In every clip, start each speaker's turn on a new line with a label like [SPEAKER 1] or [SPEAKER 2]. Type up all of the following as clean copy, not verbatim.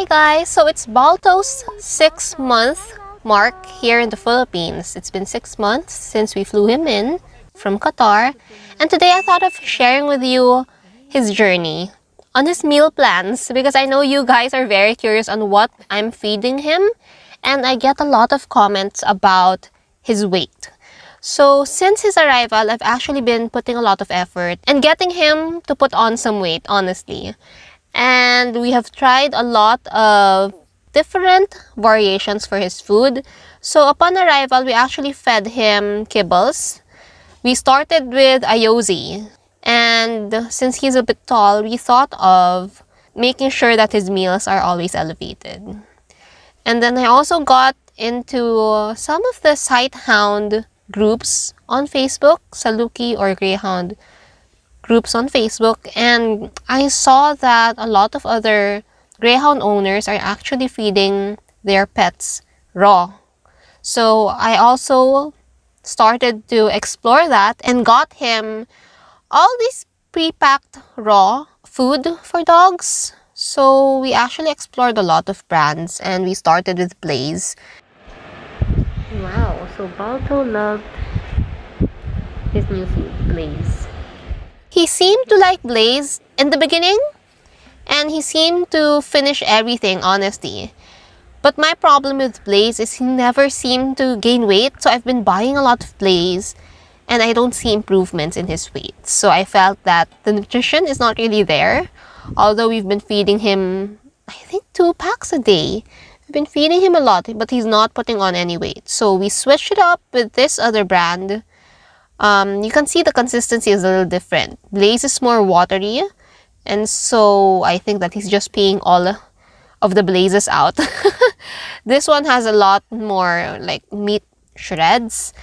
[SPEAKER 1] Hi guys! So it's Balto's 6-month mark here in the Philippines. It's been 6 months since we flew him in from Qatar. And today I thought of sharing with you his journey on his meal plans because I know you guys are very curious on what I'm feeding him. And I get a lot of comments about his weight. So since his arrival, I've actually been putting a lot of effort and getting him to put on some weight, honestly. And we have tried a lot of different variations for his food. So upon arrival, we actually fed him kibbles. We started with ayozi. And since he's a bit tall, we thought of making sure that his meals are always elevated. And then I also got into some of the sight hound groups on Facebook, Saluki or Greyhound groups on Facebook, and I saw that a lot of other Greyhound owners are actually feeding their pets raw. So I also started to explore that and got him all these pre-packed raw food for dogs. So we actually explored a lot of brands and we started with Blaze. Wow, so Balto loved his new food, Blaze. He seemed to like Blaze in the beginning, and he seemed to finish everything, honestly. But my problem with Blaze is he never seemed to gain weight, so I've been buying a lot of Blaze, and I don't see improvements in his weight. So I felt that the nutrition is not really there, although we've been feeding him, I think, 2 packs a day. We've been feeding him a lot, but he's not putting on any weight. So we switched it up with this other brand. You can see the consistency is a little different. Blaze is more watery, and so I think that he's just peeing all of the blazes out. This one has a lot more like meat shreds.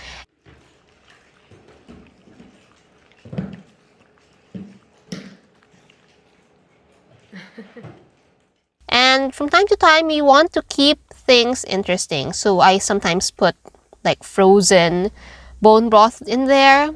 [SPEAKER 1] And from time to time, we want to keep things interesting. So I sometimes put like frozen bone broth in there.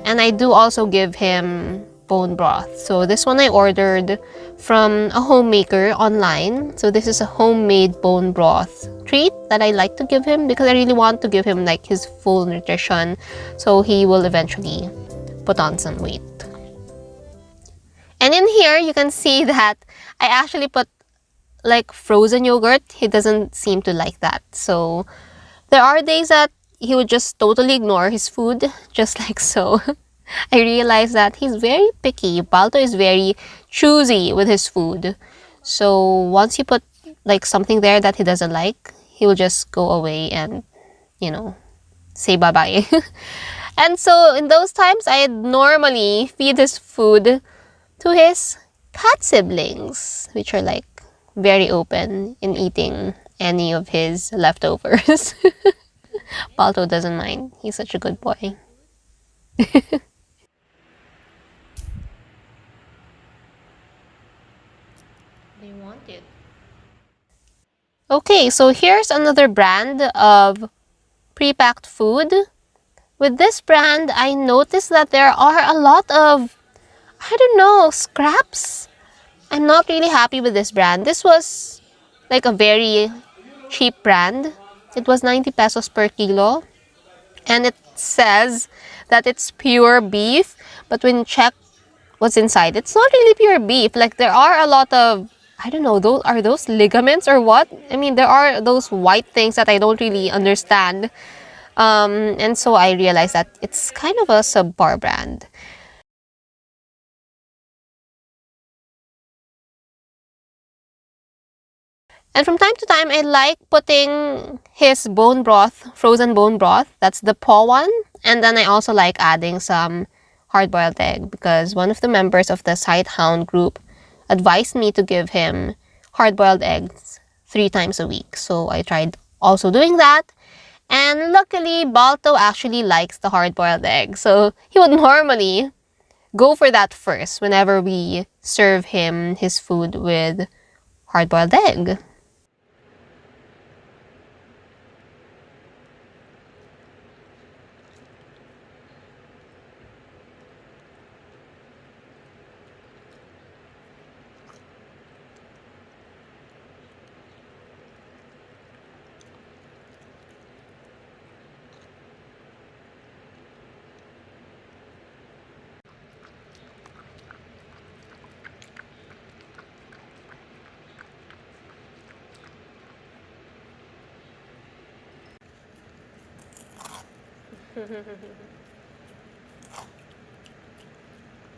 [SPEAKER 1] And I do also give him bone broth. So this one I ordered from a homemaker online. So this is a homemade bone broth treat that I like to give him because I really want to give him like his full nutrition so he will eventually put on some weight. And in here you can see that I actually put like frozen yogurt. He doesn't seem to like that. So there are days that he would just totally ignore his food, just like so. I realized that he's very picky. Balto is very choosy with his food. So once you put like something there that he doesn't like, he will just go away and, you know, say bye-bye. And so in those times, I normally feed his food to his cat siblings, which are like very open in eating any of his leftovers. Balto doesn't mind. He's such a good boy. They want it. Okay, so here's another brand of pre-packed food. With this brand, I noticed that there are a lot of, I don't know, scraps. I'm not really happy with this brand. This was like a very cheap brand. It was 90 pesos per kilo. And it says that it's pure beef. But when you check what's inside, it's not really pure beef. Like there are a lot of, I don't know, those are those ligaments or what? I mean, there are those white things that I don't really understand. And so I realized that it's kind of a subpar brand. And from time to time, I like putting his bone broth, frozen bone broth. That's the paw one. And then I also like adding some hard-boiled egg because one of the members of the Sight Hound group advised me to give him hard-boiled eggs 3 times a week. So I tried also doing that. And luckily, Balto actually likes the hard-boiled egg. So he would normally go for that first whenever we serve him his food with hard-boiled egg.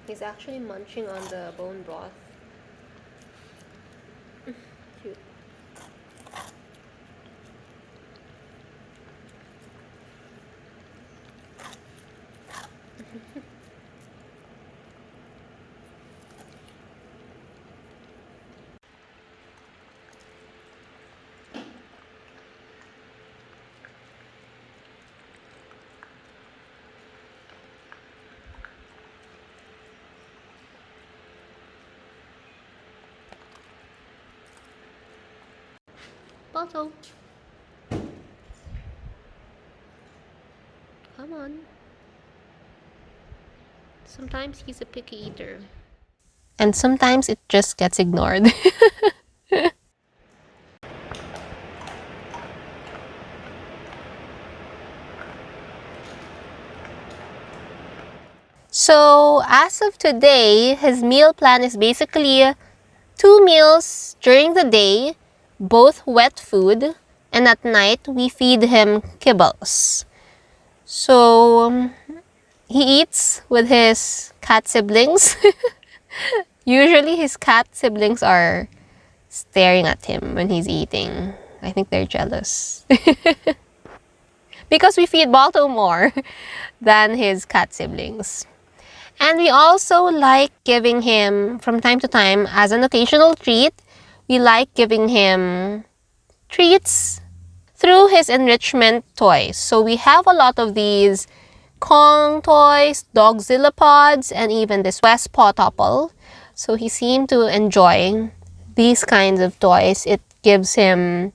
[SPEAKER 1] He's actually munching on the bone broth. Cute. Balto, come on. Sometimes he's a picky eater. And sometimes it just gets ignored. So, as of today, his meal plan is basically 2 meals during the day, both wet food, and at night we feed him kibbles. So, he eats with his cat siblings. Usually his cat siblings are staring at him when he's eating. I think they're jealous. Because we feed Balto more than his cat siblings. And we also like giving him, from time to time, as an occasional treat, we like giving him treats through his enrichment toys. So we have a lot of these Kong toys, Dogzilla pods, and even this West Paw Topple. So he seemed to enjoy these kinds of toys. It gives him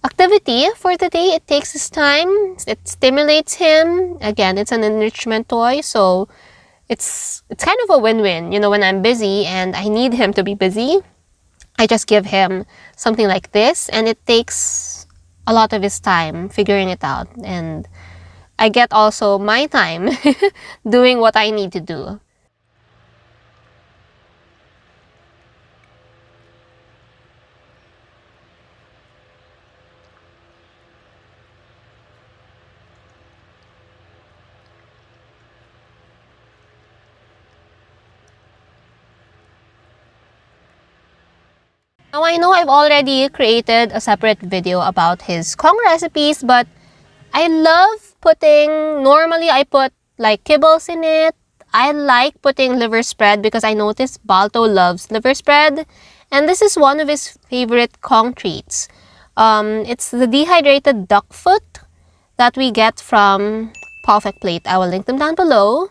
[SPEAKER 1] activity for the day. It takes his time. It stimulates him. Again, it's an enrichment toy, so it's kind of a win-win. You know, when I'm busy and I need him to be busy, I just give him something like this, and it takes a lot of his time figuring it out, and I get also my time doing what I need to do. Now I know I've already created a separate video about his Kong recipes, but I love putting, normally I put like kibbles in it. I like putting liver spread because I noticed Balto loves liver spread. And this is one of his favorite Kong treats. It's the dehydrated duck foot that we get from Perfect Plate. I will link them down below.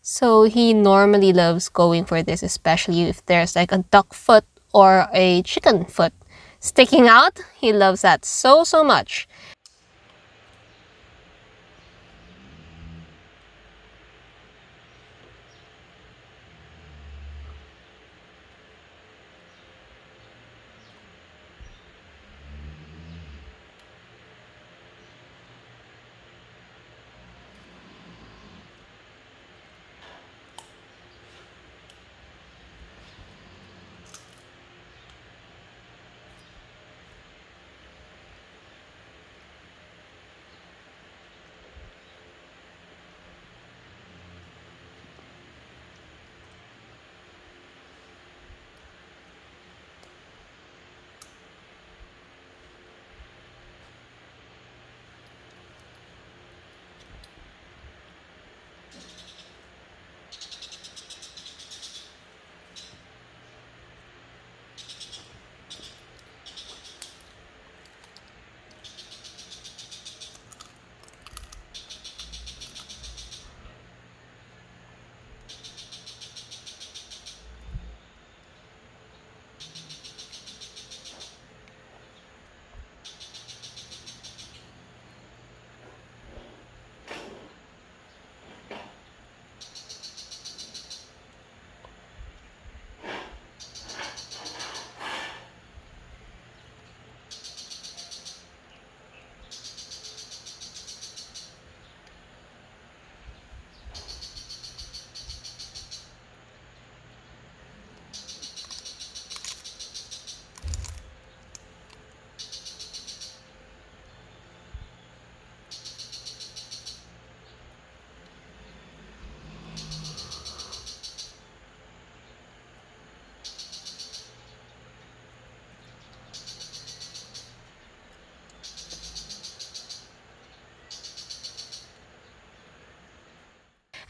[SPEAKER 1] So he normally loves going for this, especially if there's like a duck foot or a chicken foot sticking out. He loves that so much.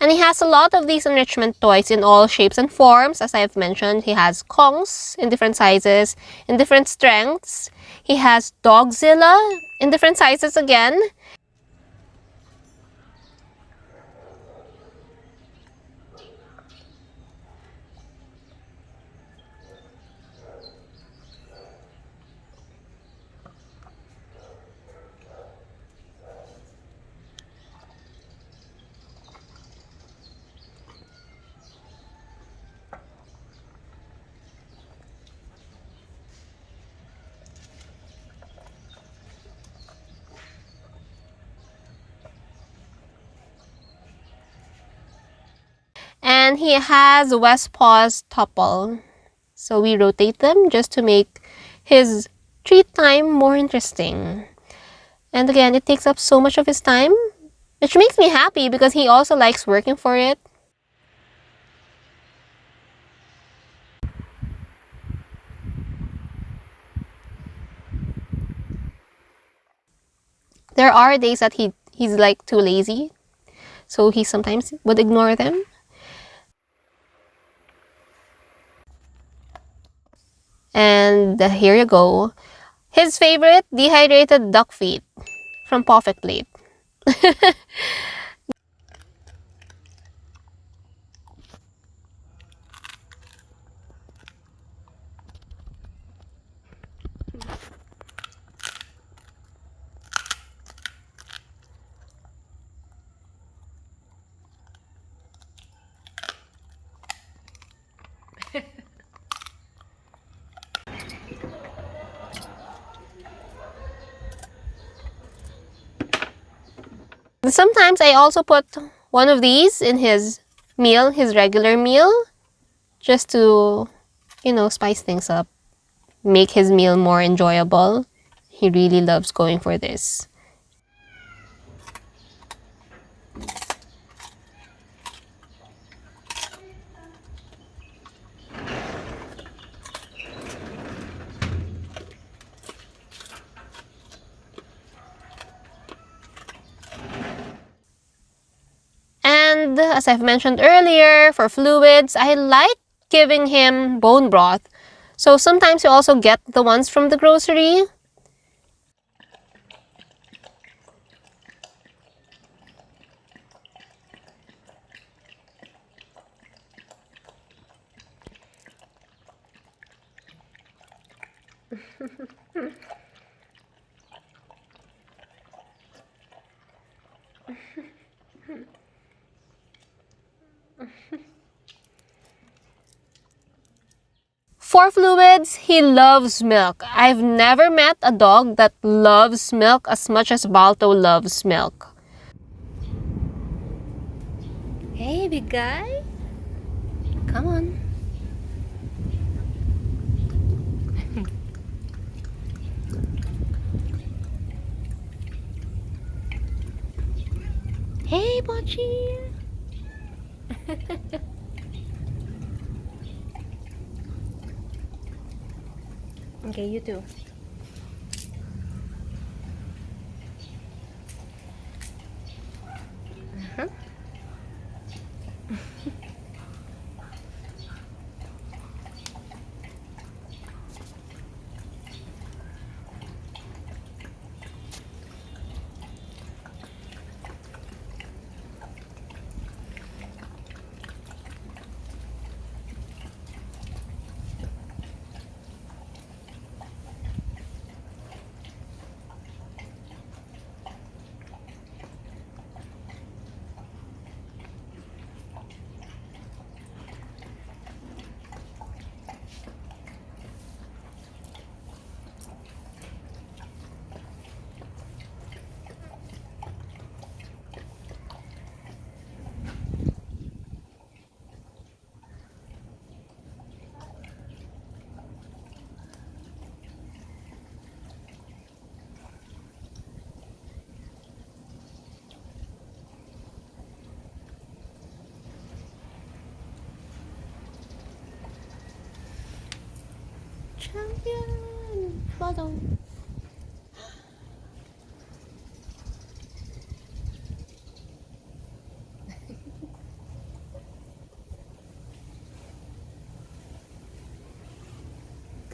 [SPEAKER 1] And he has a lot of these enrichment toys in all shapes and forms. As I've mentioned, he has Kongs in different sizes, in different strengths. He has Dogzilla in different sizes again. And he has West Paws Topple. So we rotate them just to make his treat time more interesting. And again, it takes up so much of his time, which makes me happy because he also likes working for it. There are days that he's like too lazy, so he sometimes would ignore them. And here you go. His favorite, dehydrated duck feet from Perfect Plate. Sometimes I also put one of these in his meal, his regular meal, just to, spice things up, make his meal more enjoyable. He really loves going for this. And as I've mentioned earlier, for fluids, I like giving him bone broth. So sometimes you also get the ones from the grocery. For fluids, he loves milk. I've never met a dog that loves milk as much as Balto loves milk. Hey, big guy. Come on. Hey, Bochi. Okay, you too. Uh-huh. Champion! Bottom.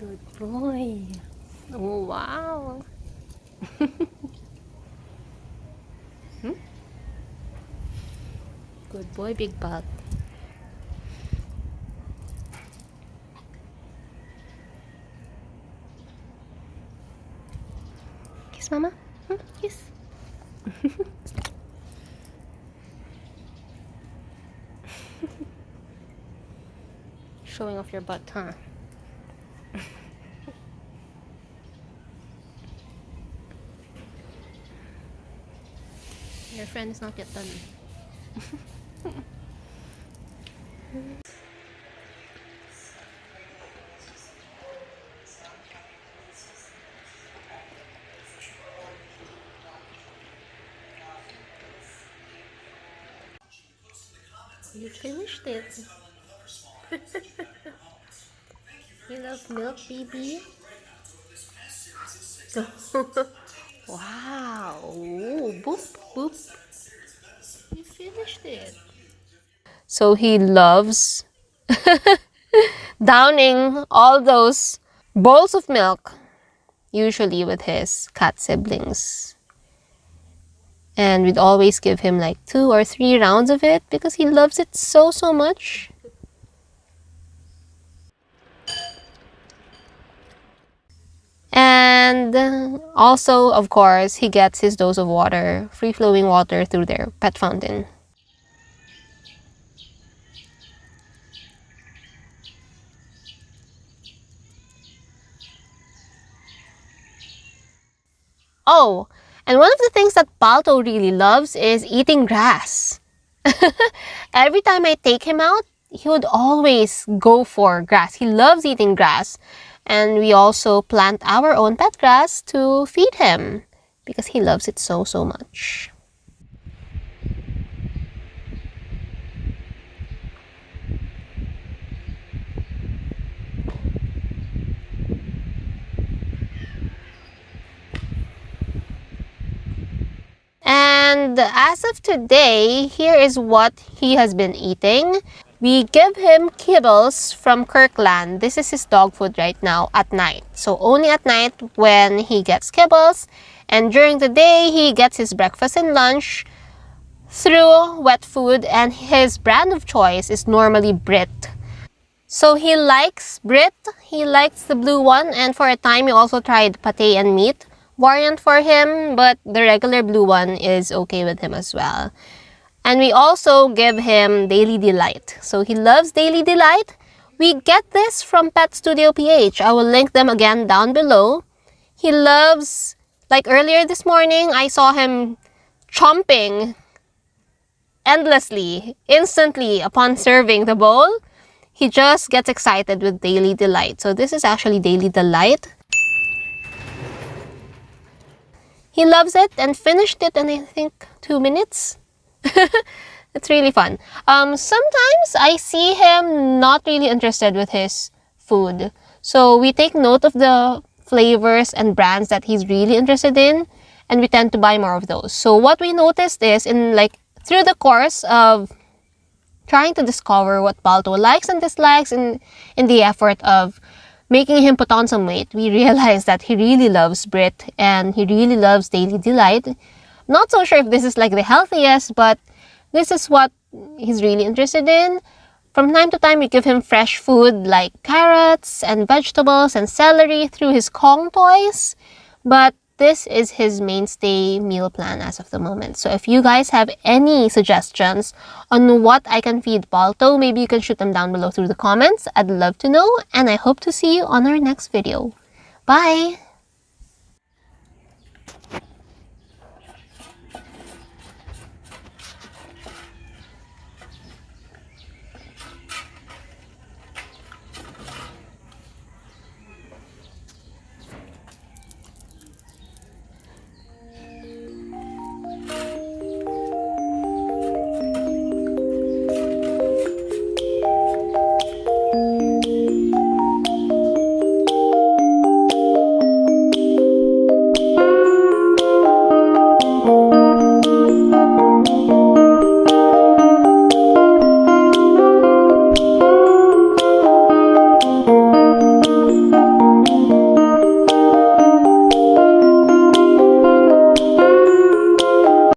[SPEAKER 1] Good boy. Oh, wow. Good boy, Big Bug. Kiss Mama. Kiss. Showing off your butt, huh? Your friend is not yet done. You finished it. You love milk, baby? Wow. Ooh, boop, boop. You finished it. So he loves downing all those bowls of milk, usually with his cat siblings. And we'd always give him like 2 or 3 rounds of it because he loves it so, so much. And also, of course, he gets his dose of water, free-flowing water through their pet fountain. Oh, and one of the things that Balto really loves is eating grass. Every time I take him out, he would always go for grass. He loves eating grass. And we also plant our own pet grass to feed him because he loves it so, so much. And as of today, here is what he has been eating. We give him kibbles from Kirkland. This is his dog food right now at night. So only at night when he gets kibbles. And during the day, he gets his breakfast and lunch through wet food. And his brand of choice is normally Brit. So he likes Brit. He likes the blue one. And for a time, we also tried pate and meat variant for him, but the regular blue one is okay with him as well. And we also give him Daily Delight. So he loves Daily Delight. We get this from Pet Studio PH. I will link them again down below. He loves, like earlier this morning, I saw him chomping endlessly, instantly upon serving the bowl. He just gets excited with Daily Delight. So this is actually Daily Delight. He loves it and finished it in, I think, 2 minutes. It's really fun. Sometimes I see him not really interested with his food. So we take note of the flavors and brands that he's really interested in, and we tend to buy more of those. So what we noticed is through the course of trying to discover what Balto likes and dislikes in the effort of making him put on some weight, we realized that he really loves Brit and he really loves Daily Delight. Not so sure if this is like the healthiest, but this is what he's really interested in. From time to time, we give him fresh food like carrots and vegetables and celery through his Kong toys. But this is his mainstay meal plan as of the moment. So if you guys have any suggestions on what I can feed Balto, maybe you can shoot them down below through the comments. I'd love to know, and I hope to see you on our next video. Bye!